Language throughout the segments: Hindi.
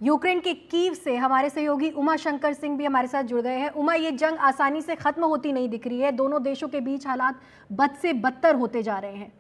यूक्रेन के कीव से हमारे सहयोगी उमा शंकर सिंह भी हमारे साथ जुड़ गए हैं। उमा, ये जंग आसानी से खत्म होती नहीं दिख रही है, दोनों देशों के बीच हालात बद से बदतर होते जा रहे हैं।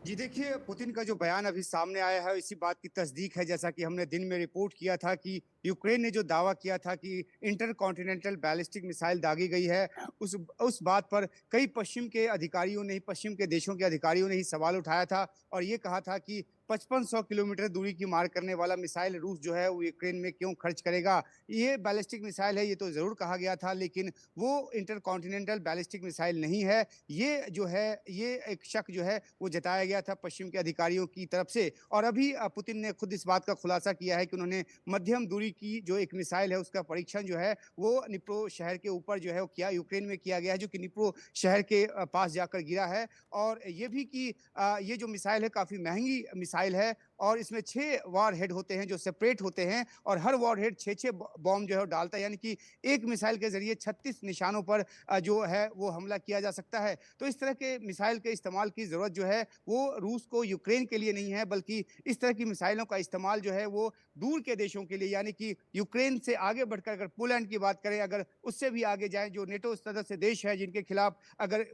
जी देखिए, पुतिन का जो बयान अभी सामने आया है इसी बात की तस्दीक है। जैसा कि हमने दिन में रिपोर्ट किया था कि यूक्रेन ने जो दावा किया था कि इंटरकॉन्टिनेंटल बैलिस्टिक मिसाइल दागी गई है, उस बात पर कई पश्चिम के देशों के अधिकारियों ने ही सवाल उठाया था और ये कहा था कि 5500 किलोमीटर दूरी की मार करने वाला मिसाइल रूस जो है वो यूक्रेन में क्यों खर्च करेगा। ये बैलिस्टिक मिसाइल है, ये तो ज़रूर कहा गया था, लेकिन वो इंटरकॉन्टिनेंटल बैलिस्टिक मिसाइल नहीं है। ये जो है, ये एक शक जो है वो जताया गया था पश्चिम के अधिकारियों की तरफ से। और अभी पुतिन ने खुद इस बात का खुलासा किया है कि उन्होंने मध्यम दूरी की जो एक मिसाइल है उसका परीक्षण जो है वो निप्रो शहर के ऊपर जो है वो किया, यूक्रेन में किया गया है, जो कि निप्रो शहर के पास जाकर गिरा है। और ये भी कि ये जो मिसाइल है काफ़ी महंगी मिसाइल है और इसमें 6 वॉर हेड होते हैं जो सेपरेट होते हैं और हर वॉर हेड 6-6 बॉम्ब जो है वो डालता है, यानी कि एक मिसाइल के ज़रिए 36 निशानों पर जो है वो हमला किया जा सकता है। तो इस तरह के मिसाइल के इस्तेमाल की ज़रूरत जो है वो रूस को यूक्रेन के लिए नहीं है, बल्कि इस तरह की मिसाइलों का इस्तेमाल जो है वो दूर के देशों के लिए, यानी कि यूक्रेन से आगे बढ़कर अगर पोलैंड की बात करें, अगर उससे भी आगे जाएँ, जो नेटो सदस्य देश है जिनके खिलाफ अगर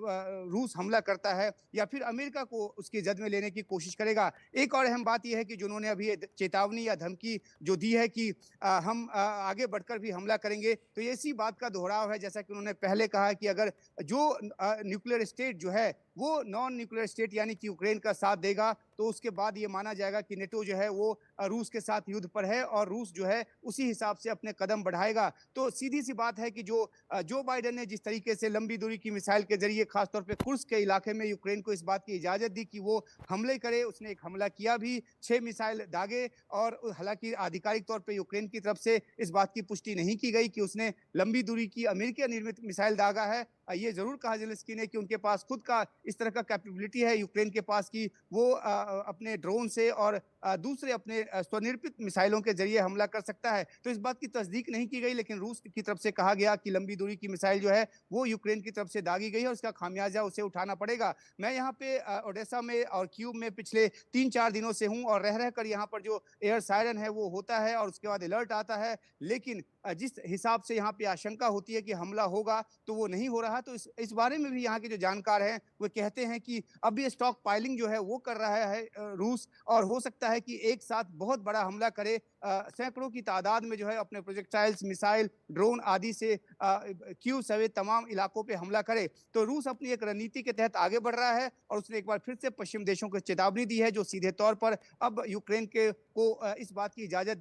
रूस हमला करता है या फिर अमेरिका को उसकी जद में लेने की कोशिश करेगा। एक और अहम बात यह है कि जो उन्होंने अभी चेतावनी या धमकी जो दी है कि हम आगे बढ़कर भी हमला करेंगे, तो ये इसी बात का दोहराव है। जैसा कि उन्होंने पहले कहा कि अगर जो न्यूक्लियर स्टेट जो है वो नॉन न्यूक्लियर स्टेट यानी कि यूक्रेन का साथ देगा, तो उसके बाद ये माना जाएगा कि नेटो जो है वो रूस के साथ युद्ध पर है और रूस जो है उसी हिसाब से अपने कदम बढ़ाएगा। तो सीधी सी बात है कि जो बाइडेन ने जिस तरीके से लंबी दूरी की मिसाइल के जरिए खासतौर पे कुर्स्क के इलाके में यूक्रेन को इस बात की इजाजत दी कि वो हमले करे, उसने एक हमला किया भी, 6 मिसाइल दागे। और हालांकि आधिकारिक तौर पे यूक्रेन की तरफ से इस बात की पुष्टि नहीं की गई कि उसने लंबी दूरी की अमेरिकी निर्मित मिसाइल दागा है। ये जरूर कहा ज़ेलेंस्की ने कि उनके पास खुद का इस तरह का कैपेबिलिटी है यूक्रेन के पास कि वो अपने ड्रोन से और दूसरे अपने स्वनिर्मित मिसाइलों के जरिए हमला कर सकता है। तो इस बात की तस्दीक नहीं की गई, लेकिन रूस की तरफ से कहा गया कि लंबी दूरी की मिसाइल जो है वो यूक्रेन की तरफ से दागी गई है और इसका खामियाजा उसे उठाना पड़ेगा। मैं यहाँ पे ओडेसा में और क्यूब में पिछले 3-4 दिनों से हूँ और रह कर यहाँ पर जो एयर सायरन है वो होता है और उसके बाद अलर्ट आता है, लेकिन जिस हिसाब से यहाँ पे आशंका होती है कि हमला होगा तो वो नहीं हो रहा। तो इस बारे में भी यहाँ के जो जानकार हैं वो कहते हैं कि अब ये स्टॉक पाइलिंग जो है वो कर रहा है रूस, और हो सकता है कि एक साथ बहुत बड़ा हमला करे, सैकड़ों की तादाद में जो है अपने प्रोजेक्टाइल्स, मिसाइल, ड्रोन आदि से क्यू समेत तमाम इलाकों पे हमला करे। तो रूस अपनी एक रणनीति के तहत आगे बढ़ रहा है और उसने एक बार फिर से पश्चिम देशों को चेतावनी दी है, जो सीधे तौर पर अब यूक्रेन को इस बात की इजाजत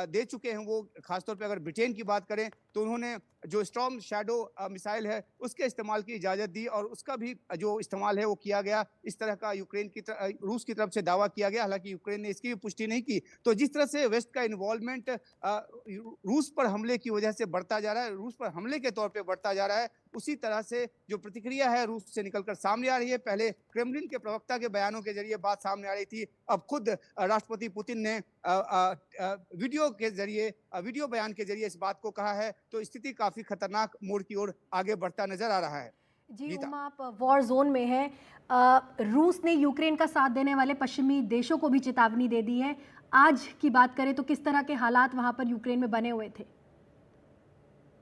दे चुके हैं। वो खासतौर पर अगर ब्रिटेन की बात करें तो उन्होंने जो स्टॉर्म शैडो मिसाइल है उसके इस्तेमाल की इजाज़त दी और उसका भी जो इस्तेमाल है वो किया गया। इस तरह का रूस की तरफ से दावा किया गया, हालांकि यूक्रेन ने इसकी भी पुष्टि नहीं की। तो जिस तरह से वेस्ट का इन्वॉल्वमेंट रूस पर हमले की वजह से बढ़ता जा रहा है, रूस पर हमले के तौर पे बढ़ता जा रहा है, उसी तरह से जो प्रतिक्रिया है रूस से निकलकर सामने आ रही है। पहले क्रेमलिन के प्रवक्ता के बयानों के जरिए बात सामने आ रही थी, अब खुद राष्ट्रपति पुतिन ने वीडियो बयान के जरिए इस बात को कहा है। तो स्थिति काफी खतरनाक मोड़ की ओर आगे बढ़ता नजर आ रहा है। जी गीता। उमा, आप वॉर जोन में हैं। रूस ने यूक्रेन का साथ देने वाले पश्चिमी देशों को भी चेतावनी दे दी है। आज की बात करें तो किस तरह के हालात वहां पर यूक्रेन में बने हुए थे?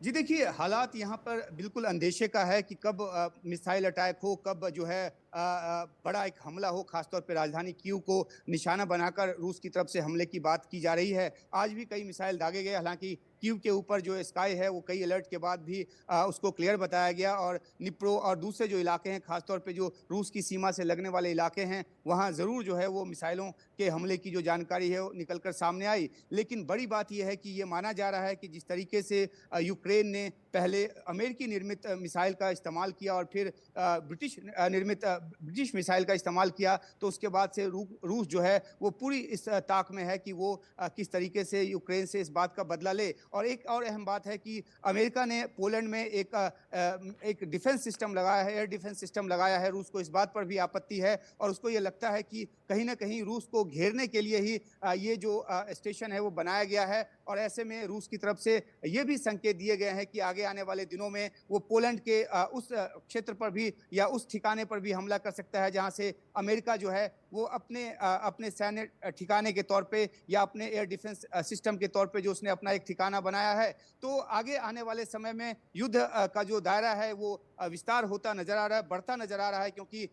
जी देखिए, हालात यहाँ पर बिल्कुल अंदेशे का है कि कब मिसाइल अटैक हो, कब जो है बड़ा एक हमला हो, खासतौर पे राजधानी कीव को निशाना बनाकर रूस की तरफ से हमले की बात की जा रही है। आज भी कई मिसाइल दागे गए, हालांकि कीव के ऊपर जो स्काई है वो कई अलर्ट के बाद भी उसको क्लियर बताया गया और निप्रो और दूसरे जो इलाके हैं, खासतौर पे जो रूस की सीमा से लगने वाले इलाके हैं, वहाँ ज़रूर जो है वो मिसाइलों के हमले की जो जानकारी है वो निकल कर सामने आई। लेकिन बड़ी बात यह है कि ये माना जा रहा है कि जिस तरीके से यूक्रेन ने पहले अमेरिकी निर्मित मिसाइल का इस्तेमाल किया और फिर ब्रिटिश मिसाइल का इस्तेमाल किया, तो उसके बाद से रूस जो है वो पूरी इस ताक में है कि वो किस तरीके से यूक्रेन से इस बात का बदला ले। और एक और अहम बात है कि अमेरिका ने पोलैंड में एक डिफेंस सिस्टम लगाया है, एयर डिफेंस सिस्टम लगाया है। रूस को इस बात पर भी आपत्ति है और उसको ये लगता है कि कहीं ना कहीं रूस को घेरने के लिए ही ये जो स्टेशन है वो बनाया गया है। और ऐसे में रूस की तरफ से ये भी संकेत दिए गए हैं कि आगे आगे आने वाले दिनों में वो पोलैंड के उस क्षेत्र पर भी या उस ठिकाने पर भी हमला कर सकता है जहां से अमेरिका जो है वो अपने सैन्य ठिकाने के तौर पे या अपने एयर डिफेंस सिस्टम के तौर पे जो उसने अपना एक ठिकाना बनाया है। तो आगे आने वाले समय में युद्ध का जो दायरा है वो विस्तार होता नजर आ रहा है, बढ़ता नजर आ रहा है, क्योंकि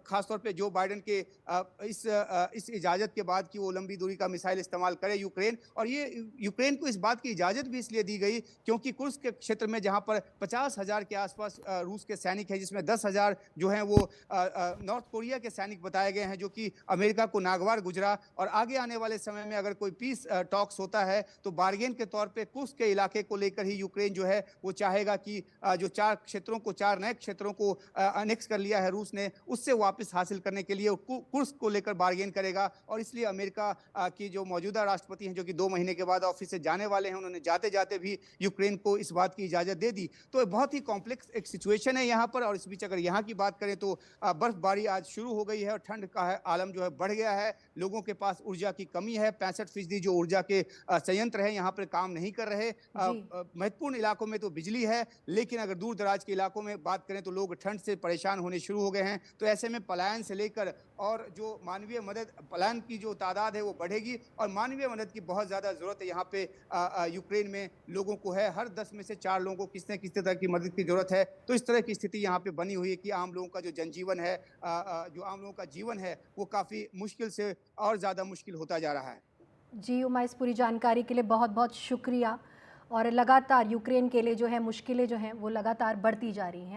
खासतौर पे जो बाइडेन के इस इजाजत के बाद कि वो लंबी दूरी का मिसाइल इस्तेमाल करे यूक्रेन, और ये यूक्रेन को इस बात की इजाजत भी इसलिए दी गई क्योंकि कुर्स्क के क्षेत्र में जहां पर 50,000 के आसपास रूस के सैनिक हैं, जिसमें 10,000 जो हैं वो नॉर्थ कोरिया के सैनिक बताए गए हैं, जो कि अमेरिका को नागवार गुजरा। और आगे आने वाले समय में अगर कोई पीस टॉक्स होता है तो बार्गेन के तौर पे कुर्स्क के इलाके को लेकर ही यूक्रेन जो है वो चाहेगा कि जो 4 नए क्षेत्रों को अनेक्स कर लिया है रूस ने, उससे वापस हासिल करने के लिए कुर्स्क को लेकर बार्गेन करेगा। और इसलिए अमेरिका की जो मौजूदा राष्ट्रपति हैं, जो कि 2 महीने के बाद ऑफिस से जाने वाले हैं, उन्होंने जाते जाते भी यूक्रेन को इस बात की इजाजत दे दी। तो बहुत ही कॉम्प्लेक्स एक सिचुएशन है यहाँ पर। और इस बीच अगर यहाँ की बात करें तो बर्फबारी आज शुरू हो गई है और ठंड का आलम जो है बढ़ गया है। लोगों के पास ऊर्जा की कमी है, 65% जो ऊर्जा के संयंत्र है यहाँ पर काम नहीं कर रहे। महत्वपूर्ण इलाकों में तो बिजली है, लेकिन अगर दूर दराज के इलाकों में बात करें तो लोग ठंड से परेशान होने शुरू हो गए हैं। तो ऐसे में पलायन से लेकर और जो मानवीय मदद, पलायन की जो तादाद है वो बढ़ेगी और मानवीय मदद की बहुत ज़्यादा ज़रूरत है यहाँ पे यूक्रेन में लोगों को है। हर 10 में से 4 लोगों को किसी न किसी तरह की मदद की ज़रूरत है। तो इस तरह की स्थिति यहाँ पे बनी हुई है कि आम लोगों का जो जनजीवन है, जो आम लोगों का जीवन है वो काफ़ी मुश्किल से और ज़्यादा मुश्किल होता जा रहा है। जी उमाइस, पूरी जानकारी के लिए बहुत बहुत शुक्रिया। और लगातार यूक्रेन के लिए जो है मुश्किलें जो हैं वो लगातार बढ़ती जा रही हैं।